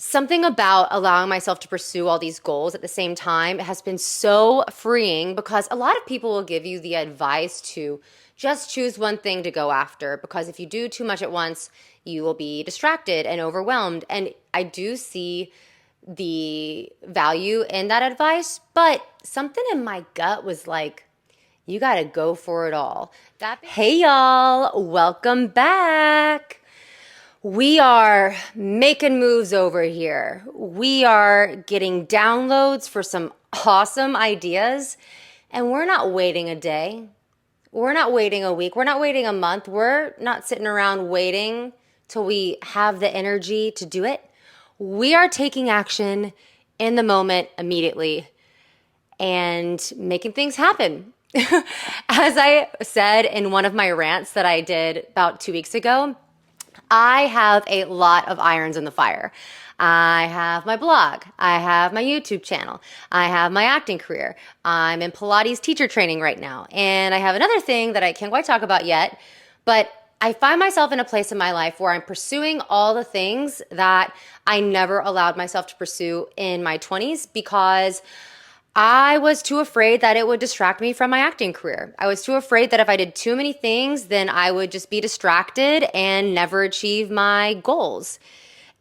Something about allowing myself to pursue all these goals at the same time has been so freeing because a lot of people will give you the advice to just choose one thing to go after because if you do too much at once, you will be distracted and overwhelmed. And I do see the value in that advice, but something in my gut was like, you got to go for it all. Hey y'all, welcome back. We are making moves over here. We are getting downloads for some awesome ideas, and we're not waiting a day. We're not waiting a week. We're not waiting a month. We're not sitting around waiting till we have the energy to do it. We are taking action in the moment immediately and making things happen. As I said in one of my rants that I did about 2 weeks ago, I have a lot of irons in the fire. I have my blog. I have my YouTube channel. I have my acting career. I'm in Pilates teacher training right now. And I have another thing that I can't quite talk about yet, but I find myself in a place in my life where I'm pursuing all the things that I never allowed myself to pursue in my 20s because I was too afraid that it would distract me from my acting career. I was too afraid that if I did too many things, then I would just be distracted and never achieve my goals.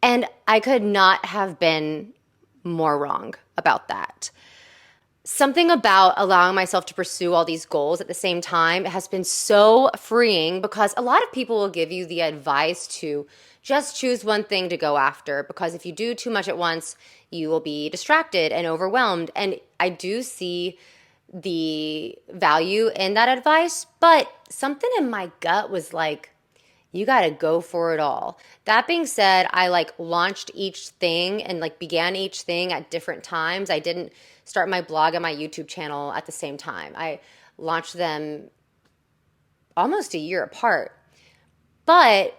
And I could not have been more wrong about that. Something about allowing myself to pursue all these goals at the same time has been so freeing because a lot of people will give you the advice to just choose one thing to go after because if you do too much at once, you will be distracted and overwhelmed. And I do see the value in that advice, but something in my gut was like, you got to go for it all. That being said, I launched each thing and began each thing at different times. I didn't start my blog and my YouTube channel at the same time. I launched them almost a year apart. But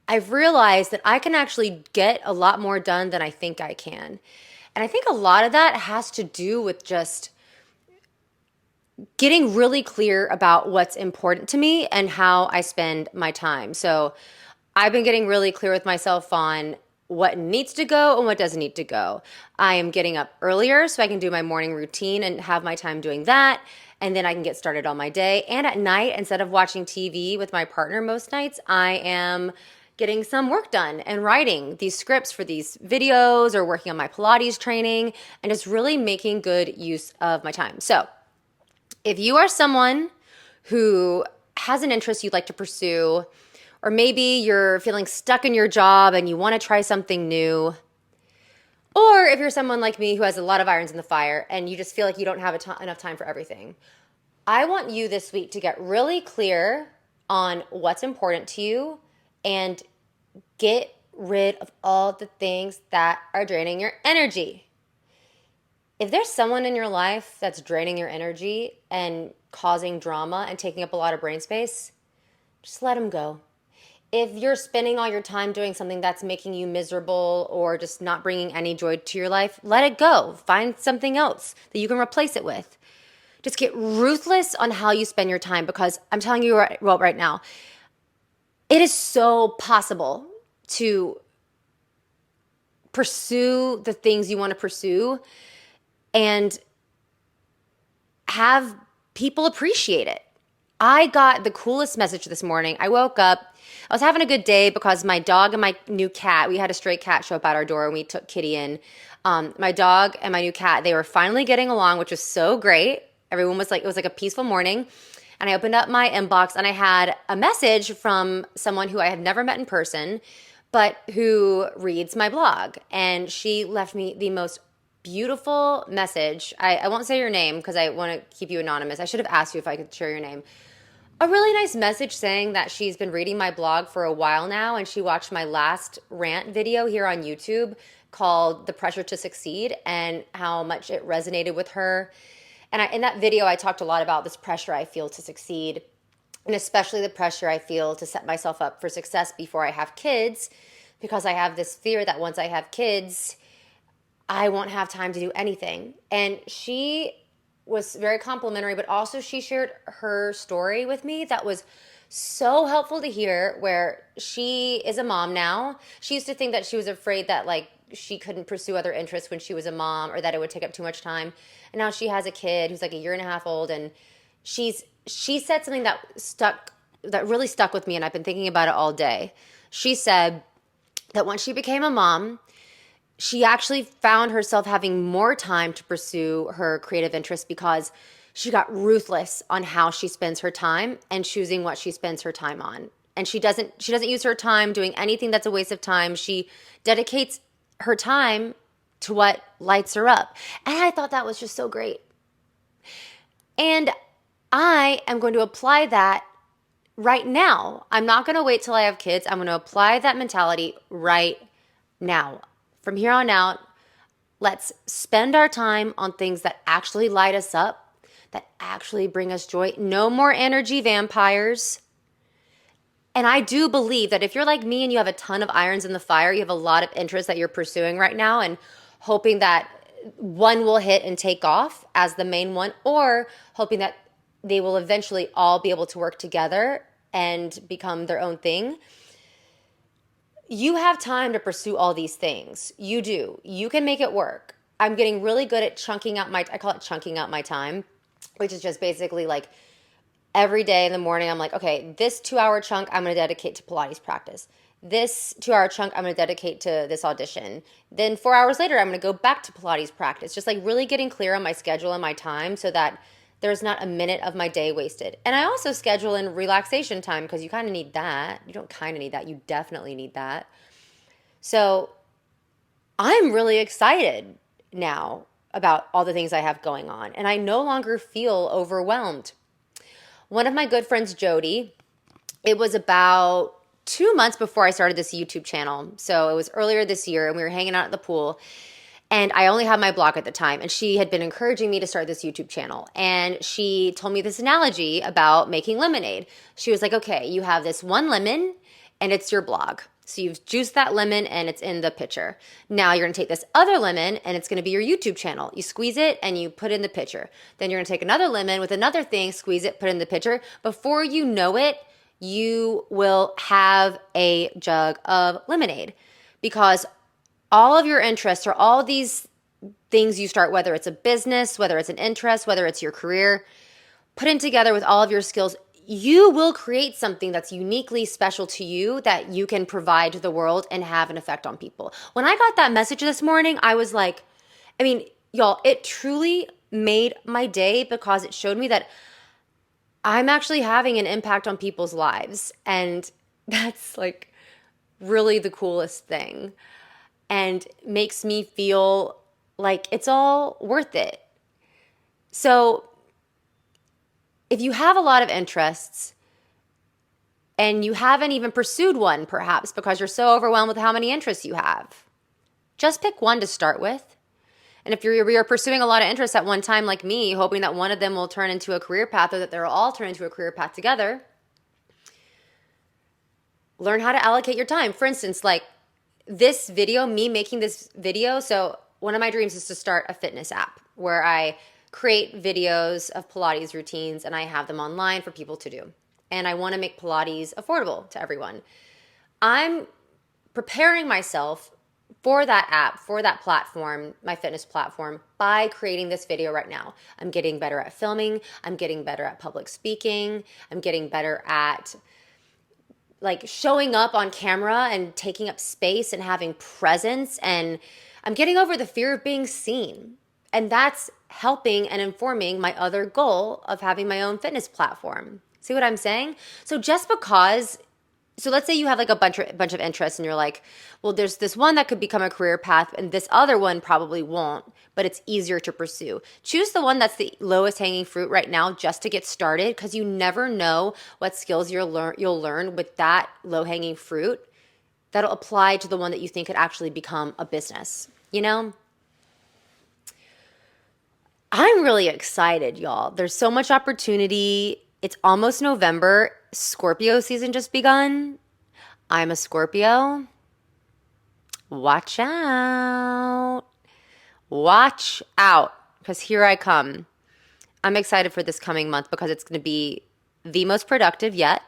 I've realized that I can actually get a lot more done than I think I can. And I think a lot of that has to do with just getting really clear about what's important to me and how I spend my time. So I've been getting really clear with myself on what needs to go and what doesn't need to go. I am getting up earlier so I can do my morning routine and have my time doing that. And then I can get started on my day. And at night, instead of watching TV with my partner most nights, I am getting some work done and writing these scripts for these videos or working on my Pilates training and just really making good use of my time. So if you are someone who has an interest you'd like to pursue, or maybe you're feeling stuck in your job and you want to try something new, or if you're someone like me who has a lot of irons in the fire and you just feel like you don't have enough time for everything, I want you this week to get really clear on what's important to you and get rid of all the things that are draining your energy. If there's someone in your life that's draining your energy and causing drama and taking up a lot of brain space, just let them go. If you're spending all your time doing something that's making you miserable or just not bringing any joy to your life, let it go. Find something else that you can replace it with. Just get ruthless on how you spend your time because I'm telling you right now, it is so possible to pursue the things you want to pursue and have people appreciate it. I got the coolest message this morning. I woke up, I was having a good day because my dog and my new cat, we had a stray cat show up at our door and we took Kitty in. My dog and my new cat, they were finally getting along, which was so great. Everyone was it was like a peaceful morning. And I opened up my inbox and I had a message from someone who I have never met in person, but who reads my blog. And she left me the most beautiful message. I won't say your name because I want to keep you anonymous. I should have asked you if I could share your name. A really nice message saying that she's been reading my blog for a while now and she watched my last rant video here on YouTube called The Pressure to Succeed and how much it resonated with her. And in that video, I talked a lot about this pressure I feel to succeed, and especially the pressure I feel to set myself up for success before I have kids, because I have this fear that once I have kids, I won't have time to do anything. And she was very complimentary, but also she shared her story with me that was so helpful to hear, where she is a mom now. She used to think that she was afraid that like she couldn't pursue other interests when she was a mom, or that it would take up too much time. And now she has a kid who's like a year and a half old, and she said something that really stuck with me, and I've been thinking about it all day. She said that once she became a mom, she actually found herself having more time to pursue her creative interests because she got ruthless on how she spends her time and choosing what she spends her time on. And she doesn't use her time doing anything that's a waste of time. She dedicates her time to what lights her up. And I thought that was just so great. And I am going to apply that right now. I'm not going to wait till I have kids. I'm going to apply that mentality right now. From here on out, let's spend our time on things that actually light us up, that actually bring us joy. No more energy vampires. And I do believe that if you're like me and you have a ton of irons in the fire, you have a lot of interests that you're pursuing right now and hoping that one will hit and take off as the main one, or hoping that they will eventually all be able to work together and become their own thing. You have time to pursue all these things. You do. You can make it work. I'm getting really good at I call it chunking out my time, which is just basically like every day in the morning, I'm like, okay, this 2 hour chunk I'm going to dedicate to Pilates practice. This 2 hour chunk I'm going to dedicate to this audition. Then 4 hours later, I'm going to go back to Pilates practice. Just like really getting clear on my schedule and my time so that there's not a minute of my day wasted. And I also schedule in relaxation time because you kind of need that. You don't kind of need that. You definitely need that. So I'm really excited now about all the things I have going on. And I no longer feel overwhelmed. One of my good friends, Jody, it was about 2 months before I started this YouTube channel. So it was earlier this year, and we were hanging out at the pool. And I only had my blog at the time. And she had been encouraging me to start this YouTube channel. And she told me this analogy about making lemonade. She was like, okay, you have this one lemon and it's your blog. So you've juiced that lemon and it's in the pitcher. Now you're going to take this other lemon and it's going to be your YouTube channel. You squeeze it and you put it in the pitcher. Then you're going to take another lemon with another thing, squeeze it, put it in the pitcher. Before you know it, you will have a jug of lemonade, because all of your interests, or all these things you start, whether it's a business, whether it's an interest, whether it's your career, put in together with all of your skills, you will create something that's uniquely special to you that you can provide to the world and have an effect on people. When I got that message this morning, I was like, I mean, y'all, it truly made my day, because it showed me that I'm actually having an impact on people's lives. And that's like really the coolest thing, and makes me feel like it's all worth it. So if you have a lot of interests and you haven't even pursued one, perhaps because you're so overwhelmed with how many interests you have, just pick one to start with. And if you're pursuing a lot of interests at one time, like me, hoping that one of them will turn into a career path, or that they'll all turn into a career path together, learn how to allocate your time. For instance, like this video, me making this video. So one of my dreams is to start a fitness app where I create videos of Pilates routines and I have them online for people to do. And I want to make Pilates affordable to everyone. I'm preparing myself for that app, for that platform, my fitness platform, by creating this video right now. I'm getting better at filming. I'm getting better at public speaking. I'm getting better at like showing up on camera and taking up space and having presence. And I'm getting over the fear of being seen. And that's helping and informing my other goal of having my own fitness platform. See what I'm saying? So let's say you have like a bunch of interests and you're like, well, there's this one that could become a career path and this other one probably won't, but it's easier to pursue. Choose the one that's the lowest hanging fruit right now just to get started, because you never know what skills you'll learn with that low hanging fruit that'll apply to the one that you think could actually become a business, you know? I'm really excited, y'all. There's so much opportunity. It's almost November. Scorpio season just begun. I'm a Scorpio. Watch out. Watch out, because here I come. I'm excited for this coming month because it's going to be the most productive yet.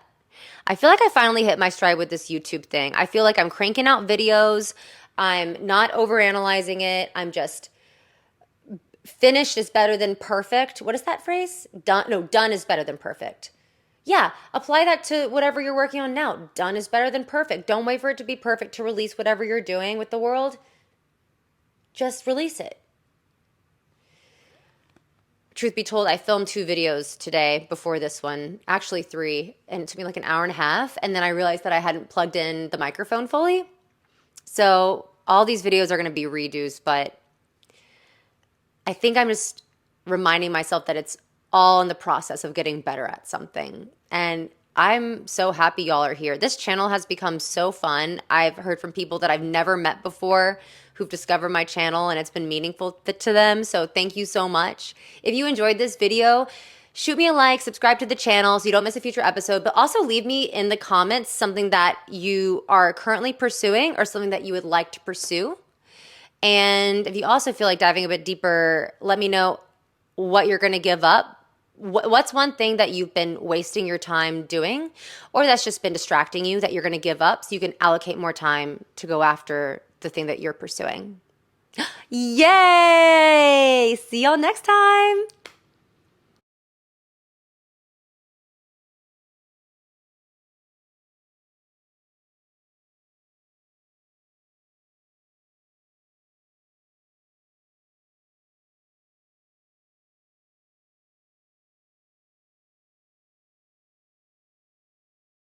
I feel like I finally hit my stride with this YouTube thing. I feel like I'm cranking out videos. I'm not overanalyzing it. I'm just finished is better than perfect. What is that phrase? Done, no, done is better than perfect. Yeah, apply that to whatever you're working on now. Done is better than perfect. Don't wait for it to be perfect to release whatever you're doing with the world. Just release it. Truth be told, I filmed 2 videos today before this one, actually 3, and it took me like an hour and a half. And then I realized that I hadn't plugged in the microphone fully. So all these videos are going to be redos, but I think I'm just reminding myself that it's all in the process of getting better at something. And I'm so happy y'all are here. This channel has become so fun. I've heard from people that I've never met before who've discovered my channel, and it's been meaningful to them. So thank you so much. If you enjoyed this video, shoot me a like, subscribe to the channel so you don't miss a future episode, but also leave me in the comments something that you are currently pursuing or something that you would like to pursue. And if you also feel like diving a bit deeper, let me know what you're going to give up. What's one thing that you've been wasting your time doing, or that's just been distracting you that you're going to give up so you can allocate more time to go after the thing that you're pursuing? Yay! See y'all next time.